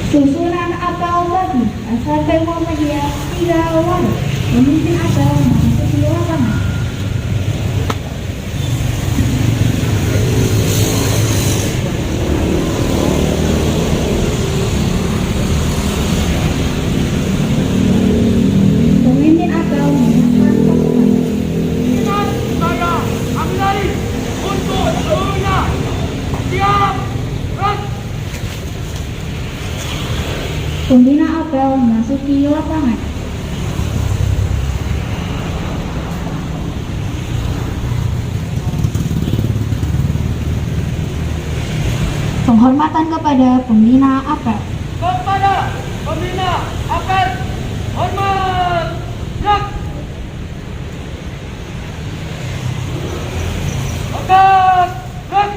Susunan atau bagi Ashabul Muhammadiyah 3 Warid, pemimpin atau memasuki lapangan. Pemimpin atau menyiapkan pasukan. Ingat saya Amlai untuk seluruhnya. Siap, gerak. Pembina apel memasuki lapangan. Penghormatan kepada pembina apel. Kepada pembina apel, hormat, gerak. Angkat, gerak.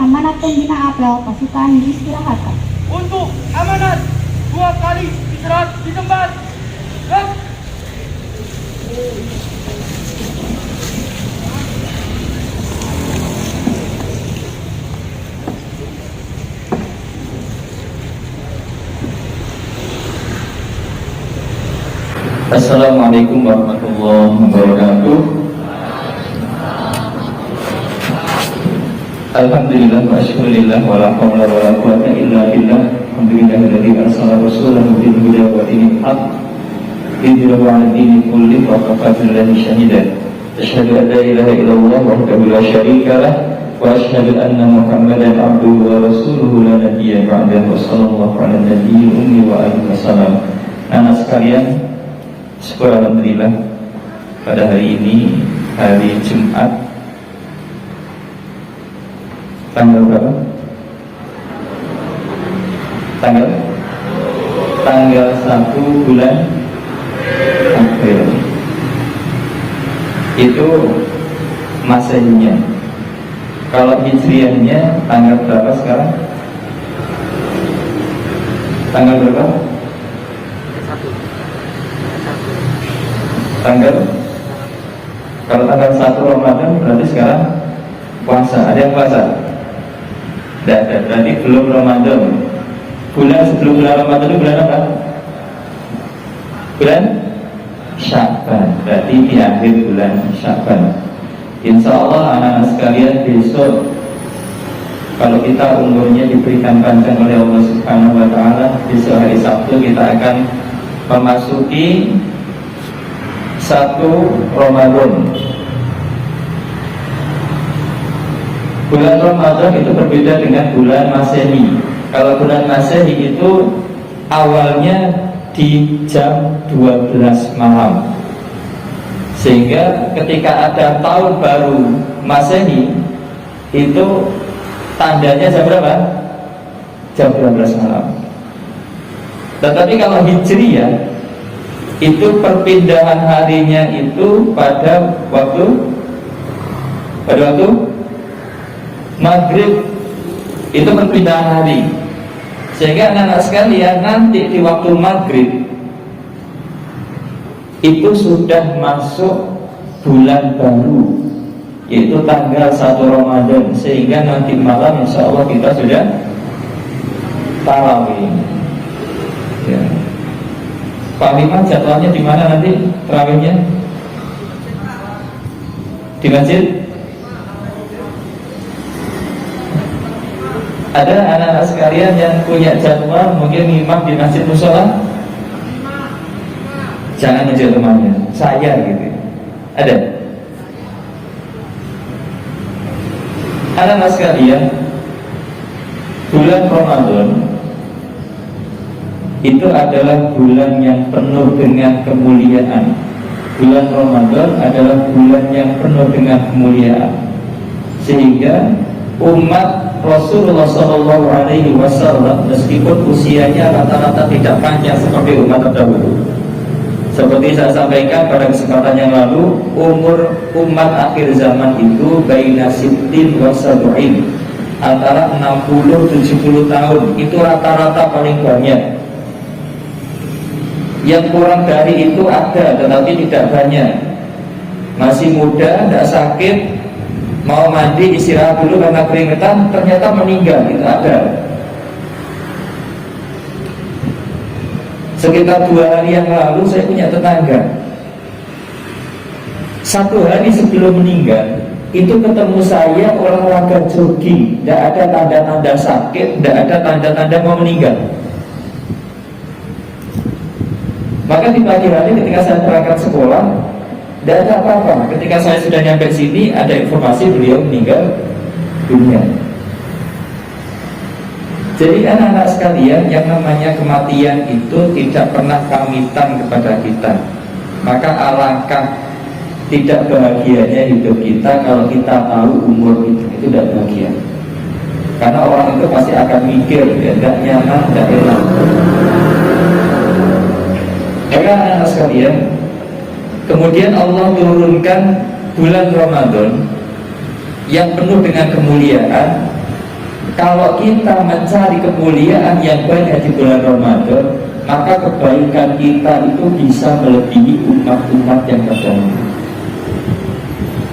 Amanat pembina apel pasukan diistirahatkan. Untuk amanat 2 kali istirahat di tempat. Gerak. Assalamualaikum warahmatullahi wabarakatuh. Alhamdulillah wa syukurillah wa la hawla wa la quwwata illa billah. Alhamdulillahilladzi arsala rasulahu bil huda wa dinil haqq lidhirahu 'ala dini kulli wa kafa billahi shahidan. Asyhadu an la ilaha illallah wahdahu la syarika lah wa asyhadu anna Muhammadan 'abduhu wa rasuluhu la nabiyya ba'dahu. Sallallahu ala nabiyyil ummi wa alihi wasallam. Anak sekalian, syukur alhamdulillah pada hari ini, hari Jumat, tanggal berapa? Tanggal 1 bulan April. Itu Masehinya. Kalau Hijriahnya tanggal berapa sekarang? Tanggal berapa? Kalau tanggal 1 Ramadan berarti sekarang puasa. Ada yang puasa? Tidak ada, berarti belum Ramadan. Bulan sebelum bulan Ramadan itu bulan apa? Bulan Sya'ban. Berarti di akhir bulan Sya'ban. Insya Allah anak-anak sekalian, besok kalau kita umurnya diberikan panjang oleh Allah Subhanahu wa Ta'ala, besok hari Sabtu kita akan memasuki 1 Ramadan. Bulan Ramadan itu berbeda dengan bulan Masehi. Kalau bulan Masehi itu awalnya di jam 12 malam, sehingga ketika ada tahun baru Masehi itu tandanya jam berapa? Jam 12 malam. Tetapi kalau Hijriyah itu perpindahan harinya itu pada waktu maghrib. Itu perpindahan hari, sehingga anak-anak sekalian nanti di waktu maghrib itu sudah masuk bulan baru, yaitu tanggal 1 Ramadan, sehingga nanti malam insya Allah kita sudah tarawih ya. Pak Liman, jadwalnya di mana nanti tarawihnya? Di masjid? Ada anak-anak sekalian yang punya jadwal mungkin imam di masjid musola? Jangan ngejar temannya, saya gitu. Ada? Anak-anak sekalian, bulan Ramadan itu adalah bulan yang penuh dengan kemuliaan. Bulan Ramadan adalah bulan yang penuh dengan kemuliaan, sehingga umat Rasulullah SAW meskipun usianya rata-rata tidak panjang seperti umat terdahulu, seperti saya sampaikan pada kesempatan yang lalu, umur umat akhir zaman itu baina sittin wa sab'in, antara 60-70 tahun. Itu rata-rata paling banyak. Yang kurang dari itu ada, tetapi tidak banyak. Masih muda, tidak sakit, mau mandi istirahat dulu karena keringetan, ternyata meninggal, itu ada. Sekitar 2 hari yang lalu saya punya tetangga, 1 hari sebelum meninggal itu ketemu saya olahraga jogging, tidak ada tanda-tanda sakit, tidak ada tanda-tanda mau meninggal. Maka di pagi hari ketika saya berangkat sekolah, tidak ada apa-apa. Ketika saya sudah nyampe sini, ada informasi beliau meninggal dunia. Jadi anak-anak sekalian, yang namanya kematian itu tidak pernah pamitan kepada kita. Maka alangkah tidak bahagianya hidup kita kalau kita tahu umur itu tidak bahagia. Karena orang itu pasti akan mikir, ya, tidak nyaman, tidak enak. Maka anak-anak sekalian, kemudian Allah turunkan bulan Ramadan yang penuh dengan kemuliaan. Kalau kita mencari kemuliaan yang banyak di bulan Ramadan, maka kebaikan kita itu bisa melebihi umat-umat yang terdahulu.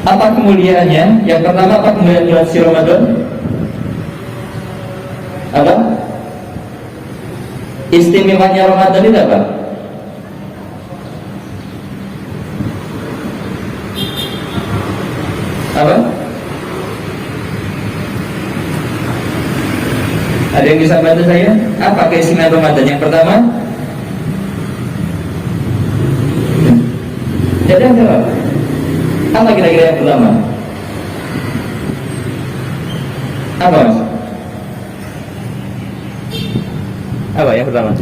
Apa kemuliaannya? Yang pertama, apa kemuliaan bulan suci Ramadan? Apa? Istimewanya Ramadan itu apa? Apa? Ada yang bisa bantu saya? Apa keistimewaan Ramadan? Yang pertama? Jadi apa kira-kira yang pertama? Apa mas? Apa yang pertama?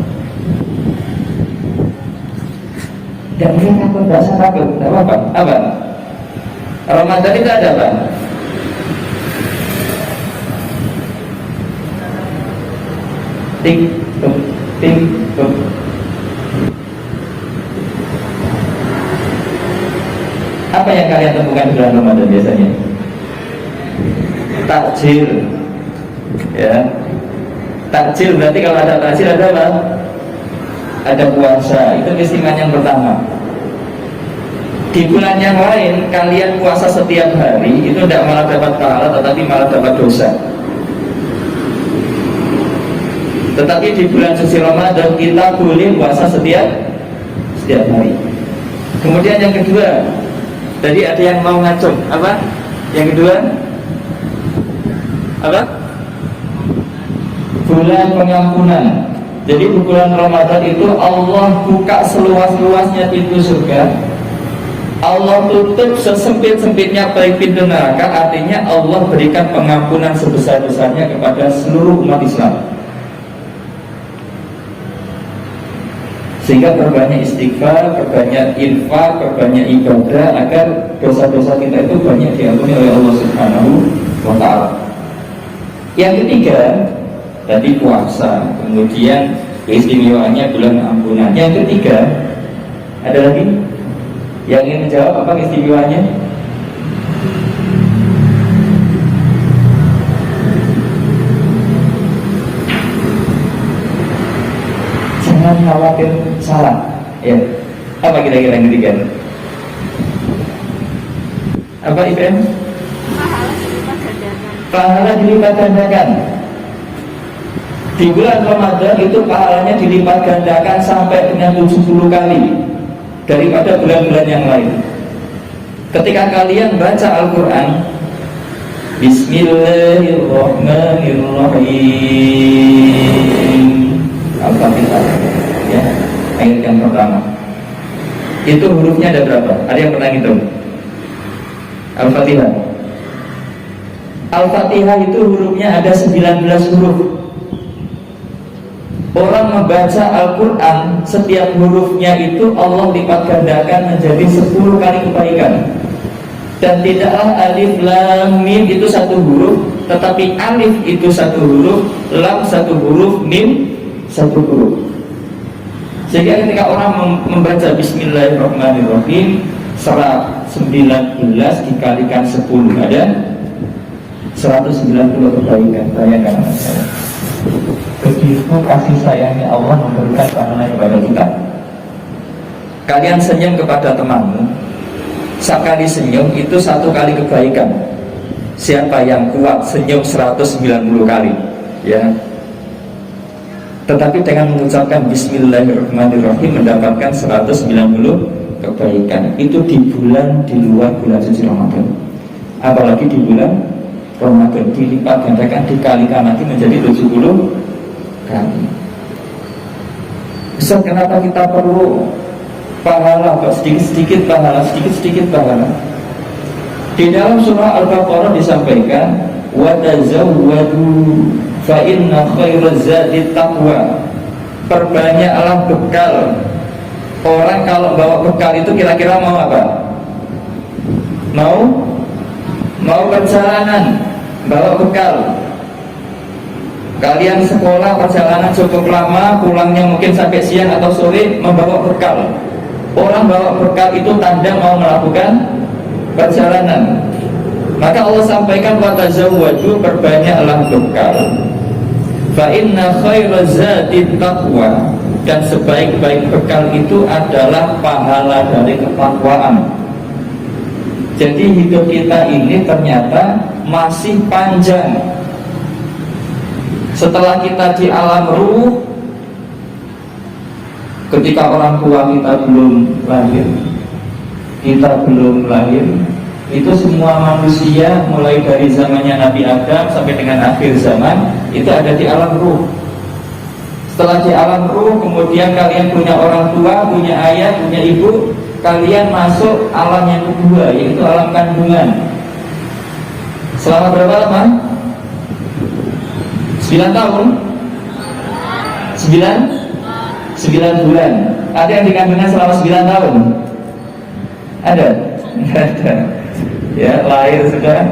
Dan dia takut, tidak usah takut, tidak apa-apa. Apa? Ramadan itu ada apa? Tik tuk, tik tuk. Apa yang kalian temukan di bulan Ramadan biasanya? Takjil, ya. Takjil berarti kalau ada takjil ada apa? Ada puasa. Itu keistimewaan yang pertama. Di bulan yang lain kalian puasa setiap hari, itu tidak malah dapat pahala, tetapi malah dapat dosa. Tetapi di bulan suci Ramadan kita boleh puasa setiap hari. Kemudian yang kedua, tadi ada yang mau ngacung, apa? Yang kedua, apa? Bulan pengampunan. Jadi di bulan Ramadan itu Allah buka seluas-luasnya pintu surga, Allah tutup sesempit-sempitnya pintu neraka. Artinya Allah berikan pengampunan sebesar-besarnya kepada seluruh umat Islam. Sehingga perbanyak istighfar, perbanyak infak, perbanyak ibadah agar dosa-dosa kita itu banyak diampuni oleh Allah Subhanahu wa Ta'ala. Yang ketiga, tadi puasa, kemudian keistimewaannya bulan ampunan. Yang ketiga, ada lagi yang ingin menjawab apa keistimewaannya? Jangan khawatir salah, ya. Apa kira-kira yang ketiga? Apa Ibrahim? Pahala dilipat gandakan. Di bulan Ramadan itu pahalanya dilipat gandakan sampai dengan 70 kali daripada bulan-bulan yang lain. Ketika kalian baca Al-Quran, Bismillahirrahmanirrahim, Al-Fatihah, ya, ayat yang pertama. Itu hurufnya ada berapa? Ada yang pernah ngitung? Al-Fatihah. Al-Fatihah itu hurufnya ada 19 huruf. Orang membaca Al-Quran, setiap hurufnya itu Allah lipat gandakan menjadi 10 kali kebaikan. Dan tidaklah alif lam mim itu satu huruf, tetapi alif itu satu huruf, lam satu huruf, mim satu huruf. Sehingga ketika orang membaca Bismillahirrahmanirrahim, 19 dikalikan 10 ada 190 kebaikan. Bayangkan saya. Begitu kasih sayangnya Allah memberikan pahala kepada kita. Kalian senyum kepada temanmu, sekali senyum itu 1 kali kebaikan. Siapa yang kuat senyum 190 kali, ya. tetapi dengan mengucapkan Bismillahirrahmanirrahim mendapatkan 190 kebaikan. Itu di luar bulan suci Ramadan. Apalagi di bulan Ramadan dilipat gandakan, dikalikan nanti menjadi 70 kali. Ustaz, kenapa kita perlu pahala kok sedikit-sedikit pahala, sedikit-sedikit pahala? Di dalam surah Al-Baqarah disampaikan, wa tazawwadu fa inna khairaz zadi taqwa. Perbanyaklah bekal. Orang kalau bawa bekal itu kira-kira mau apa? Mau perjalanan, bawa bekal. Kalian sekolah perjalanan cukup lama, pulangnya mungkin sampai siang atau sore, membawa bekal. Orang bawa bekal itu tanda mau melakukan perjalanan. Maka Allah sampaikan, wa tazawwaju, perbanyaklah bekal. Fa inna khairaz zadi taqwa. Dan sebaik-baik bekal itu adalah pahala dari ketakwaan. Jadi hidup kita ini ternyata masih panjang. Setelah kita di alam ruh, ketika orang tua kita belum lahir, itu semua manusia mulai dari zamannya Nabi Adam sampai dengan akhir zaman itu ada di alam ruh. Setelah di alam ruh, kemudian kalian punya orang tua, punya ayah, punya ibu, kalian masuk alam yang kedua, yaitu alam kandungan. Selama berapa lama? 9 tahun? 9 bulan. Ada yang di kandungan selama 9 tahun? Ada? Tidak ada. Ya, lahir sudah.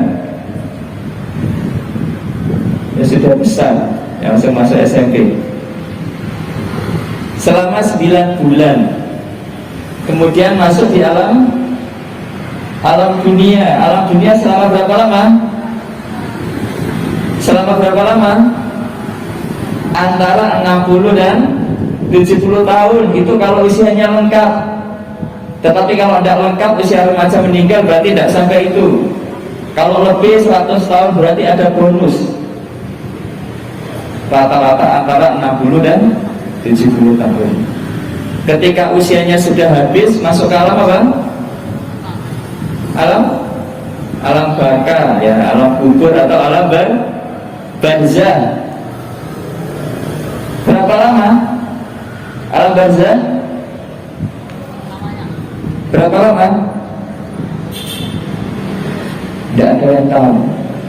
Ya sudah besar. Ya, masuk SMP. Selama 9 bulan. Kemudian masuk di alam dunia. Alam dunia selama berapa lama? Selama berapa lama? Antara 60 dan 70 tahun. Itu kalau usianya lengkap. Tetapi kalau tidak lengkap, usia remaja meninggal, berarti tidak sampai itu. Kalau lebih 100 tahun berarti ada bonus. Rata-rata antara 60 dan 70 tahun. Ketika usianya sudah habis, masuk ke alam apa? Alam baka, ya, alam kubur atau alam barzah. Berapa lama alam barzah? Berapa lama? Tidak ada yang tahu.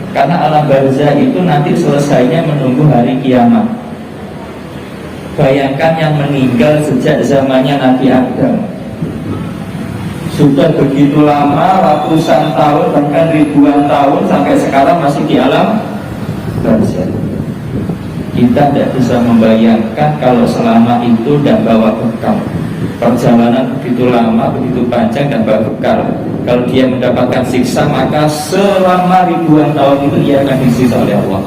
Karena alam barzah itu nanti selesainya menunggu hari kiamat. Bayangkan yang meninggal sejak zamannya Nabi Adam, sudah begitu lama, ratusan tahun, bahkan ribuan tahun, sampai sekarang masih di alam barzah. Kita tidak bisa membayangkan kalau selama itu tidak bawa bekal. Perjalanan begitu lama, begitu panjang dan bawa bekal. Kalau dia mendapatkan siksa, maka selama ribuan tahun itu ia akan disiksa oleh Allah.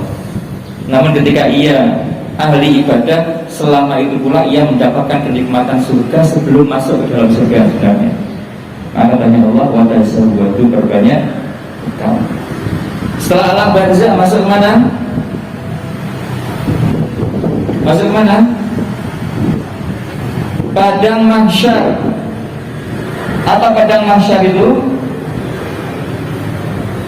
Namun ketika ia ahli ibadah, selama itu pula ia mendapatkan kenikmatan surga sebelum masuk ke dalam surga sebenarnya. Maka tanya Allah, wa tazawwadu, perbanyak bekal. Setelah alam barzah masuk mana? Masuk mana? Padang mahsyar. Apa padang mahsyar itu?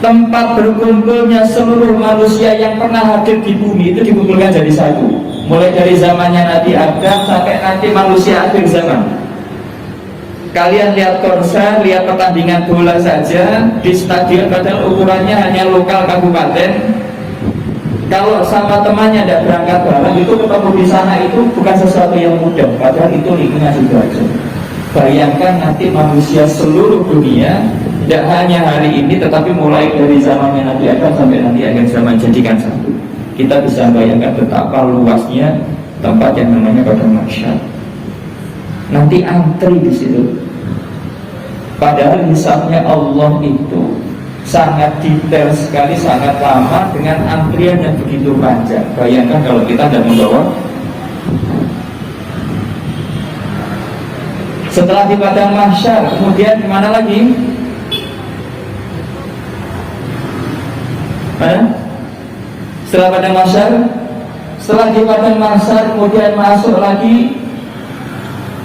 Tempat berkumpulnya seluruh manusia yang pernah hadir di bumi, itu dikumpulkan jadi satu. Mulai dari zamannya Nabi Adam sampai nanti manusia akhir zaman. Kalian lihat konser, lihat pertandingan bola saja di stadion, padahal ukurannya hanya lokal kabupaten. Kalau sama temannya tidak berangkat bareng, itu ketemu di sana itu bukan sesuatu yang mudah. Padahal itu lingkungan Sidoarjo. Bayangkan nanti manusia seluruh dunia, tidak hanya hari ini, tetapi mulai dari zamannya Nabi Adam sampai nanti akhir zaman jadikan satu. Kita bisa bayangkan betapa luasnya tempat yang namanya padang mahsyar. Nanti antri di situ. Padahal hisabnya Allah itu sangat detail sekali, sangat lama, dengan antrian yang begitu panjang. Bayangkan kalau kita tidak membawa. Setelah di padang mahsyar, kemudian kemana lagi? Mana? Setelah padang mahsyar, Setelah di padang mahsyar kemudian masuk lagi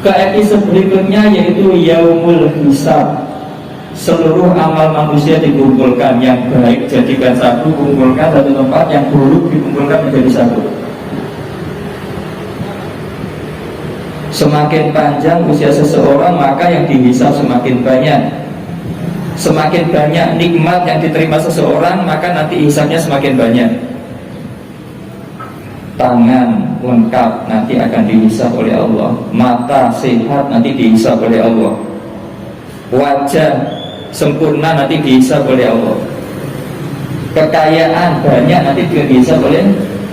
ke episode berikutnya, yaitu yaumul hisab. Seluruh amal manusia dikumpulkan, yang baik jadikan satu, kumpulkan satu tempat, yang buruk dikumpulkan menjadi satu. Semakin panjang usia seseorang, maka yang dihisab semakin banyak. Semakin banyak nikmat yang diterima seseorang, maka nanti hisabnya semakin banyak. Tangan lengkap nanti akan dihisab oleh Allah. Mata sehat nanti dihisab oleh Allah. Wajah sempurna nanti dihisab oleh Allah. Kekayaan banyak nanti juga dihisab oleh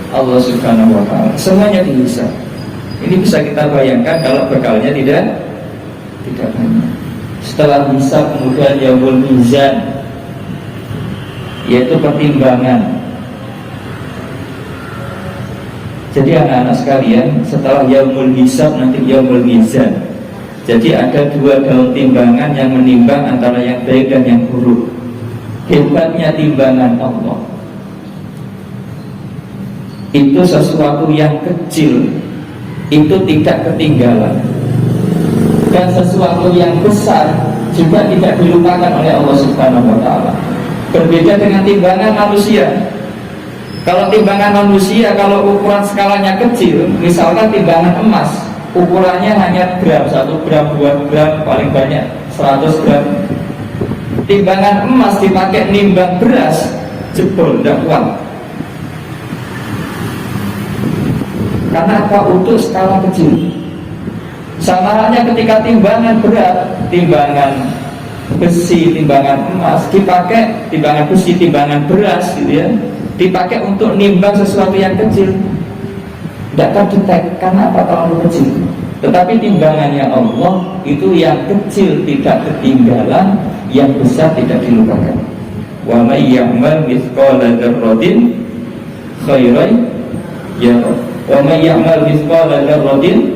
Allah Subhanahu wa ta'ala. Semuanya dihisab. Ini bisa kita bayangkan kalau bekalnya tidak banyak. Setelah hisab kemudian yaumul mizan, yaitu pertimbangan. Jadi anak-anak sekalian, setelah yaumul hisab nanti yaumul mizan. Jadi ada dua daun timbangan yang menimbang antara yang baik dan yang buruk. Hebatnya timbangan Allah, itu sesuatu yang kecil itu tidak ketinggalan, dan sesuatu yang besar juga tidak dilupakan oleh Allah Subhanahu wa ta'ala. Berbeda dengan timbangan manusia. Kalau timbangan manusia, kalau ukuran skalanya kecil, misalkan timbangan emas, ukurannya hanya gram, 1 gram, 2 gram, paling banyak 100 gram. Timbangan emas dipakai nimbang beras, jebol, tidak kuat. Karena apa? Untuk skala kecil. Sama halnya ketika timbangan berat, timbangan besi, timbangan emas dipakai, timbangan besi, timbangan beras gitu ya, dipakai untuk nimbang sesuatu yang kecil, tidak terdetek. Karena apa? Terlalu kecil. Tetapi timbangannya Allah itu yang kecil tidak ketinggalan, yang besar tidak dilupakan. Wa may ya'mal mithqala dzarratin khairan yarah, wa may ya'mal mithqala dzarratin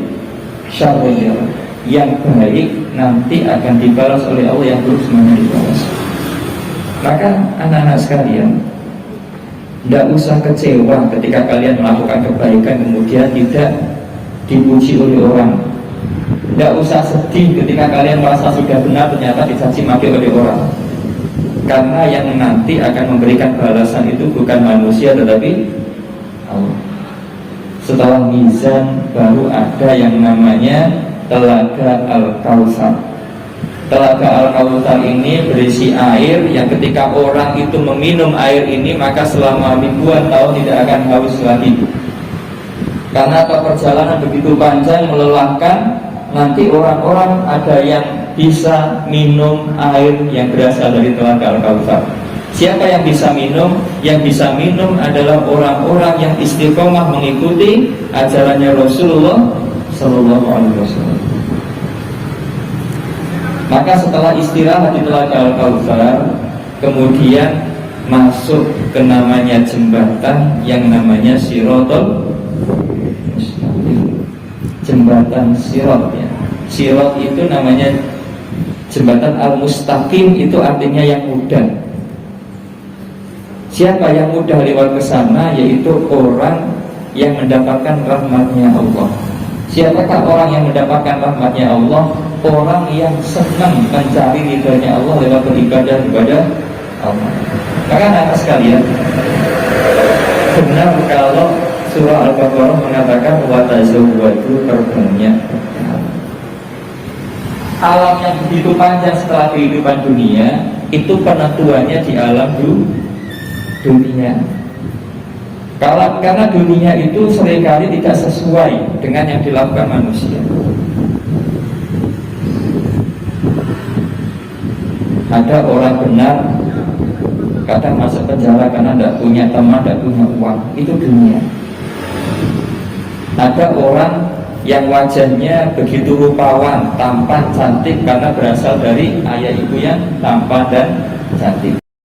syarran yarah. Yang baik nanti akan dibalas oleh Allah, yang buruk semuanya dibalas. Maka anak-anak sekalian, tidak usah kecewa ketika kalian melakukan kebaikan kemudian tidak dipuji oleh orang. Tidak usah sedih ketika kalian merasa sudah benar ternyata dicaci maki oleh orang. Karena yang nanti akan memberikan balasan itu bukan manusia tetapi Allah. Setelah mizan baru ada yang namanya Telaga Al-Kautsar. Telaga Al-Kautsar ini berisi air yang ketika orang itu meminum air ini maka selama ribuan tahun tidak akan haus lagi. Karena perjalanan begitu panjang, melelahkan, nanti orang-orang ada yang bisa minum air yang berasal dari Telaga Al-Kautsar. Siapa yang bisa minum? Yang bisa minum adalah orang-orang yang istiqomah mengikuti ajarannya Rasulullah Sallallahu Alaihi Wasallam. Maka setelah istirahat di Telaga Al-Kautsar, kemudian masuk ke namanya jembatan yang namanya Shiratal Mustaqim. Jembatan Sirat ya. Sirat itu namanya jembatan Al-Mustaqim, itu artinya yang mudah. Siapa yang mudah lewat ke sana? Yaitu orang yang mendapatkan rahmatnya Allah. Siapakah orang yang mendapatkan rahmatnya Allah? Orang yang senang mencari ridhonya Allah lewat beribadah kepada Allah. Maka anak sekalian, benar kalau surah Al-Baqarah mengatakan wa tazawwadu, perbanyak. Alam yang begitu panjang setelah kehidupan dunia itu penentuannya di alam dunia. Karena dunia itu seringkali tidak sesuai dengan yang dilakukan manusia. Ada orang benar kadang masuk penjara karena tidak punya teman, tidak punya uang. Itu dunia. Ada orang yang wajahnya begitu rupawan, tampan, cantik karena berasal dari ayah ibu yang tampan dan cantik.